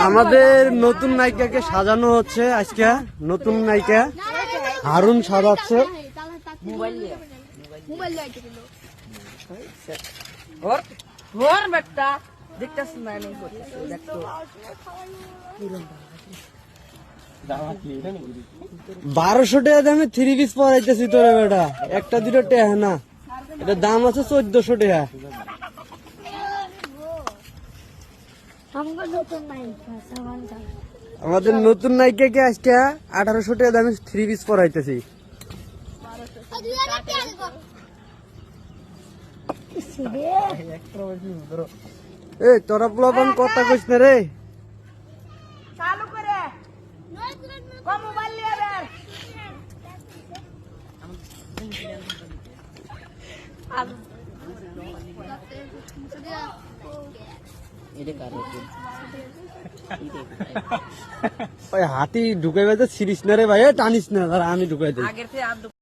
আমাদের নতুন নায়িকাকে সাজানো হচ্ছে আজকে। নতুন নায়িকা হারুন সাজাচ্ছে। বারোশো টাকা দামে 3 পিস পরাইতেছি তোরে বেটা, একটা দুটো টেহা না, এটা দাম আছে 1400 টাকা। আমাদের নতুন নায়িকাকে আজকে 1800 টাকা দামে 3 পিস পরাইতেছি। এ তোরা প্লবন কথা কইস না রে। হাতি ঢুকাইবে তো ছিড়িস না রে ভাই, টানিস না, আমি ঢুকাই দিই।